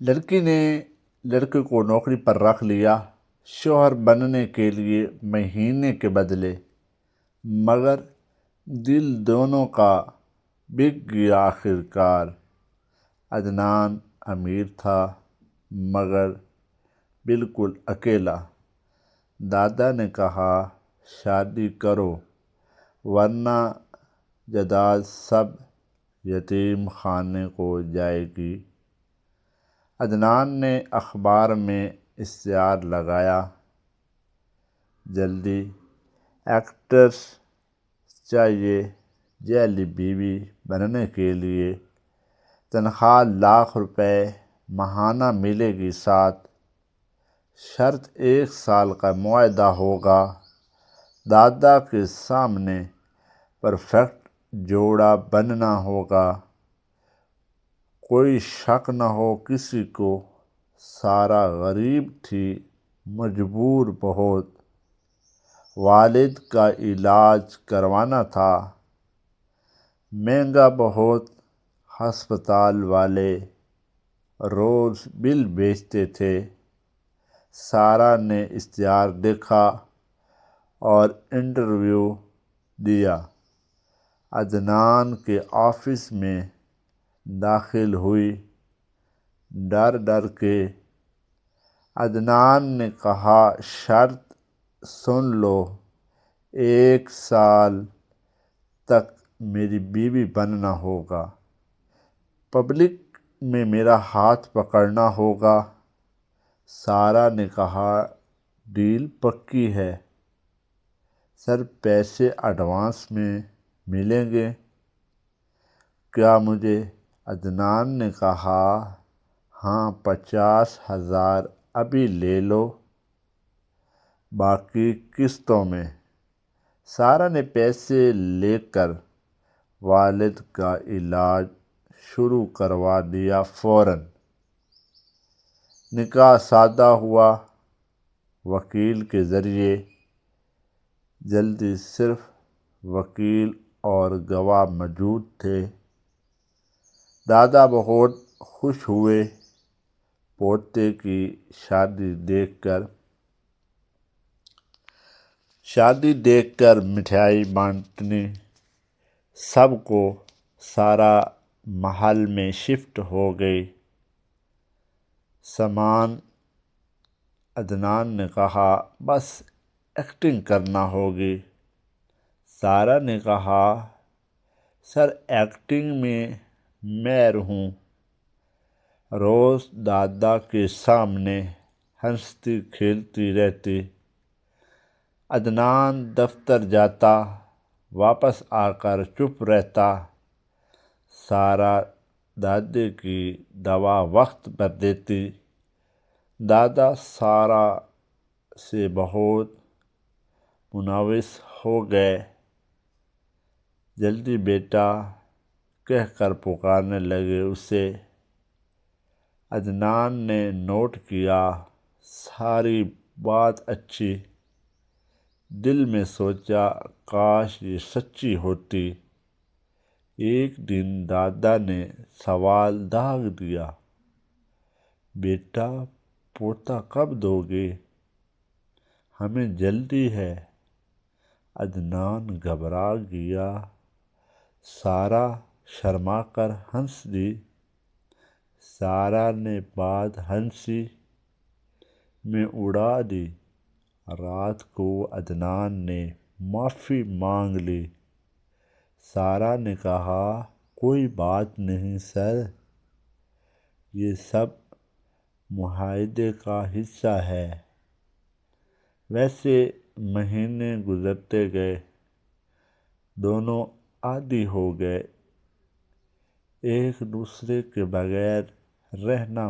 لڑکی نے لڑکے کو نوکری پر رکھ لیا شوہر بننے کے لیے مہینے کے بدلے، مگر دل دونوں کا بک گیا آخر کار۔ عدنان امیر تھا مگر بالکل اکیلا۔ دادا نے کہا شادی کرو ورنہ جائیداد سب یتیم خانے کو جائے گی۔ عدنان نے اخبار میں اشتہار لگایا، جلدی ایکٹریس چاہیے، جیلی بیوی بننے کے لیے تنخواہ ₹1,00,000 ماہانہ ملے گی، ساتھ شرط 1 سال کا معاہدہ ہوگا۔ دادا کے سامنے پرفیکٹ جوڑا بننا ہوگا، کوئی شک نہ ہو کسی کو۔ سارا غریب تھی، مجبور بہت، والد کا علاج کروانا تھا، مہنگا بہت۔ ہسپتال والے روز بل بھیجتے تھے۔ سارا نے اشتہار دیکھا اور انٹرویو دیا۔ عدنان کے آفس میں داخل ہوئی، ڈر ڈر کے۔ عدنان نے کہا شرط سن لو، 1 سال تک میری بیوی بننا ہوگا، پبلک میں میرا ہاتھ پکڑنا ہوگا۔ سارا نے کہا ڈیل پکی ہے، سر پیسے ایڈوانس میں ملیں گے کیا مجھے؟ عدنان نے کہا ہاں، 50,000 ابھی لے لو، باقی قسطوں میں۔ سارا نے پیسے لے کر والد کا علاج شروع کروا دیا فوراً۔ نکاح سادہ ہوا وکیل کے ذریعے، جلدی صرف وکیل اور گواہ موجود تھے۔ دادا بہت خوش ہوئے پوتے کی شادی دیکھ کر مٹھائی بانٹنے سب کو۔ سارا محل میں شفٹ ہو گئی۔ سامان عدنان نے کہا بس ایکٹنگ کرنا ہوگی۔ سارا نے کہا سر ایکٹنگ میں ماہر ہوں۔ روز دادا کے سامنے ہنستی کھیلتی رہتی۔ عدنان دفتر جاتا، واپس آ کر چپ رہتا۔ سارا دادے کی دوا وقت پر دیتی۔ دادا سارا سے بہت متنافس ہو گئے۔ جلدی بیٹا کہہ کر پکارنے لگے اسے۔ عدنان نے نوٹ کیا ساری بات اچھی، دل میں سوچا کاش یہ سچی ہوتی۔ ایک دن دادا نے سوال داغ دیا، بیٹا پوتا کب دو گے؟ ہمیں جلدی ہے۔ عدنان گھبرا گیا۔ سارا شرما کر ہنس دی۔ سارا نے بات ہنسی میں اڑا دی۔ رات کو عدنان نے معافی مانگ لی۔ سارا نے کہا کوئی بات نہیں سر، یہ سب معاہدے کا حصہ ہے۔ ویسے مہینے گزرتے گئے، دونوں عادی ہو گئے۔ ایک دوسرے کے بغیر رہنا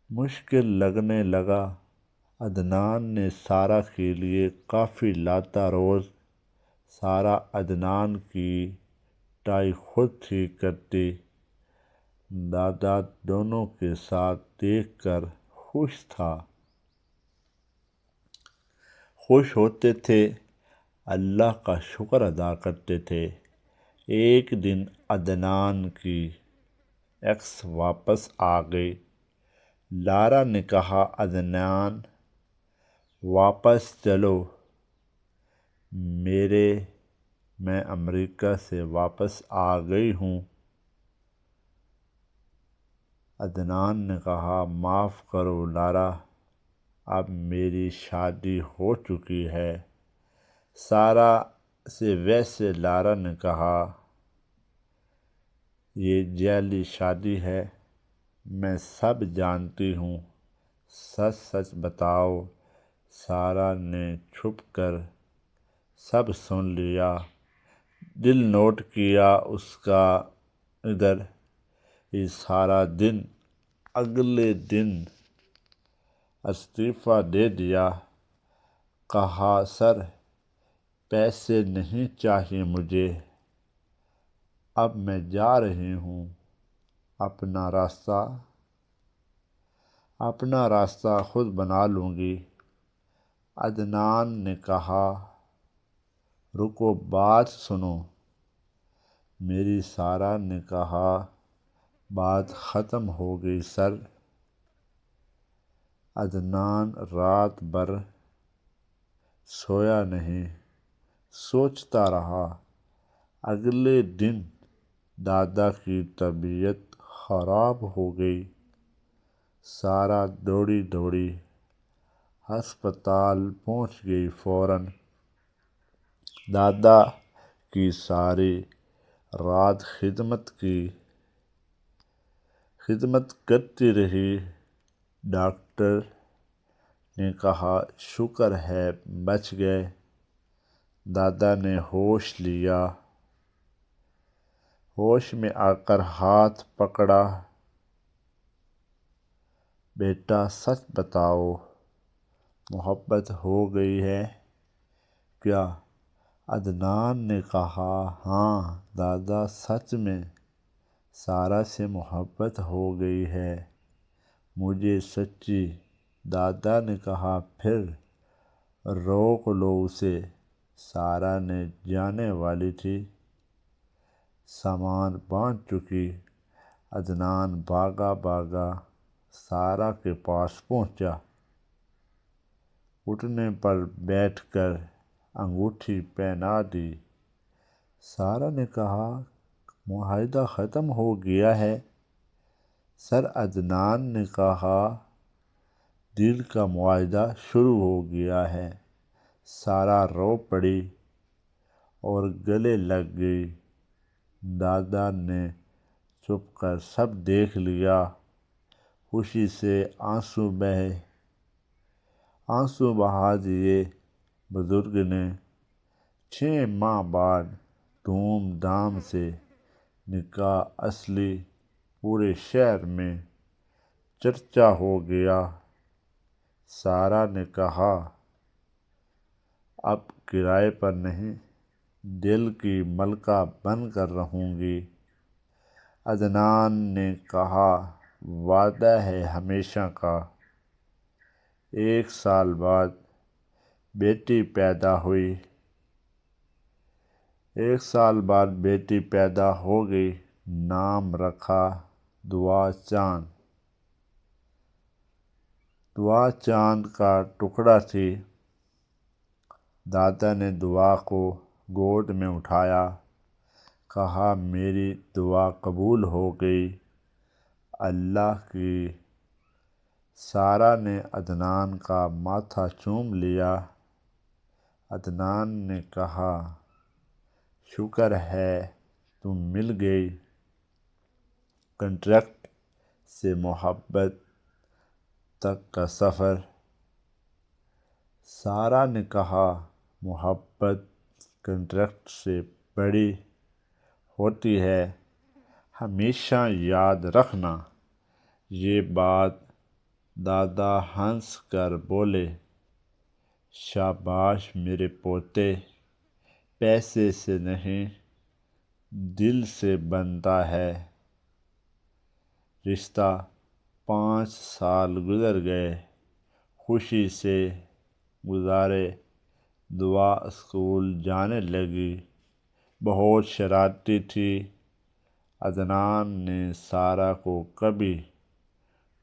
مشکل لگنے لگا۔ عدنان نے سارا کے لیے کافی لاتا روز۔ سارا عدنان کی ٹائی خود ٹھیک کرتی۔ دادا دونوں کے ساتھ دیکھ کر خوش تھا۔ خوش ہوتے تھے، اللہ کا شکر ادا کرتے تھے۔ ایک دن عدنان کی ایکس واپس آ گئی۔ لارا نے کہا عدنان واپس چلو، میں امریکہ سے واپس آ گئی ہوں۔ عدنان نے کہا معاف کرو لارا، اب میری شادی ہو چکی ہے۔ سارا سے ویسے لارا نے کہا یہ جعلی شادی ہے، میں سب جانتی ہوں، سچ سچ بتاؤ۔ سارا نے چھپ کر سب سن لیا، دل نوٹ کیا اس کا ادھر ہی سارا دن۔ اگلے دن استعفیٰ دے دیا، کہا سر پیسے نہیں چاہیے مجھے، اب میں جا رہی ہوں، اپنا راستہ خود بنا لوں گی۔ عدنان نے کہا رکو بات سنو۔ میری سارا نے کہا بات ختم ہو گئی سر۔ عدنان رات بھر سویا نہیں، سوچتا رہا۔ اگلے دن دادا کی طبیعت خراب ہو گئی۔ سارا دوڑی دوڑی ہسپتال پہنچ گئی۔ فوراً دادا کی ساری رات خدمت کرتی رہی۔ ڈاکٹر نے کہا شکر ہے بچ گئے۔ دادا نے ہوش لیا، ہوش میں آ کر ہاتھ پکڑا، بیٹا سچ بتاؤ محبت ہو گئی ہے کیا؟ عدنان نے کہا ہاں دادا سچ میں سارا سے محبت ہو گئی ہے مجھے سچی۔ دادا نے کہا پھر روک لو اسے، سارا نے جانے والی تھی، سامان باندھ چکی۔ عدنان بھاگا سارا کے پاس پہنچا، گھٹنے پر بیٹھ کر انگوٹھی پہنا دی۔ سارا نے کہا معاہدہ ختم ہو گیا ہے سر۔ عدنان نے کہا دل کا معاہدہ شروع ہو گیا ہے۔ سارا رو پڑی اور گلے لگ گئی۔ دادا نے چھپ کر سب دیکھ لیا، خوشی سے آنسو بہا دیے۔ بزرگ نے 6 ماہ بعد دھوم دھام سے نکاح اصلی پورے شہر میں چرچا ہو گیا۔ سارا نے کہا اب کرائے پر نہیں، دل کی ملکہ بن کر رہوں گی۔ عدنان نے کہا وعدہ ہے ہمیشہ کا۔ 1 سال بعد بیٹی پیدا ہو گئی، نام رکھا دعا چاند۔ دعا چاند کا ٹکڑا تھی۔ دادا نے دعا کو گود میں اٹھایا، کہا میری دعا قبول ہو گئی اللہ کی۔ سارا نے عدنان کا ماتھا چوم لیا۔ عدنان نے کہا شکر ہے تم مل گئی۔ کنٹریکٹ سے محبت تک کا سفر۔ سارا نے کہا محبت کنٹریکٹ سے بڑی ہوتی ہے، ہمیشہ یاد رکھنا یہ بات۔ دادا ہنس کر بولے شاباش میرے پوتے، پیسے سے نہیں دل سے بنتا ہے رشتہ۔ 5 سال گزر گئے، خوشی سے گزارے۔ دعا اسکول جانے لگی، بہت شرارتی تھی، عدنان نے سارہ کو کبھی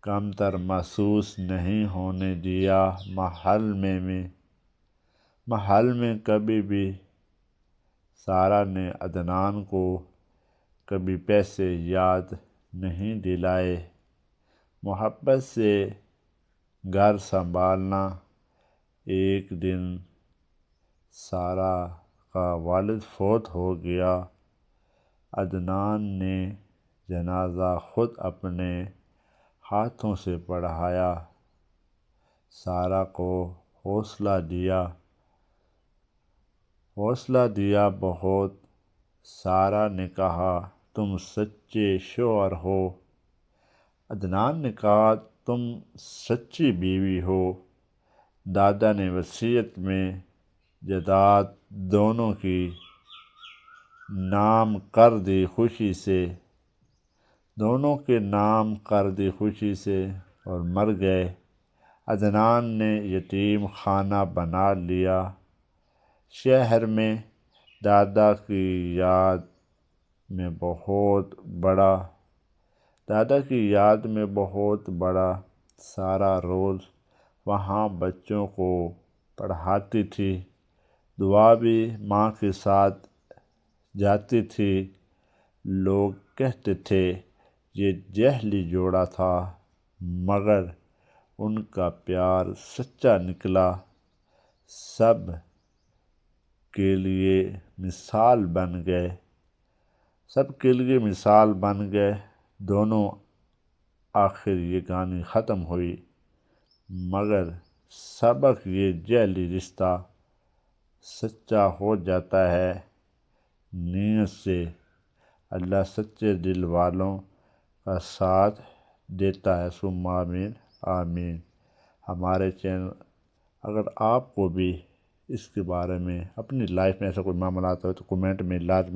کمتر محسوس نہیں ہونے دیا۔ محل میں کبھی بھی سارہ نے عدنان کو کبھی پیسے یاد نہیں دلائے۔ محبت سے گھر سنبھالنا۔ ایک دن سارہ کا والد فوت ہو گیا۔ عدنان نے جنازہ خود اپنے ہاتھوں سے پڑھایا، سارہ کو حوصلہ دیا بہت۔ سارہ نے کہا تم سچے شوہر ہو۔ عدنان نے کہا تم سچی بیوی ہو۔ دادا نے وصیت میں جائیداد دونوں کی نام کر دی خوشی سے اور مر گئے۔ عدنان نے یتیم خانہ بنا لیا۔ شہر میں دادا کی یاد میں بہت بڑا سارہ روز وہاں بچوں کو پڑھاتی تھی، دعا بھی ماں کے ساتھ جاتی تھی۔ لوگ کہتے تھے یہ جہلی جوڑا تھا، مگر ان کا پیار سچا نکلا۔ سب کے لیے مثال بن گئے۔ دونوں آخر یہ کہانی ختم ہوئی، مگر سبق یہ جعلی رشتہ سچا ہو جاتا ہے نیت سے۔ اللہ سچے دل والوں کا ساتھ دیتا ہے۔ ثم آمین آمین۔ ہمارے چینل اگر آپ کو بھی اس کے بارے میں اپنی لائف میں ایسا کوئی معاملات ہو تو کمنٹ میں لازمی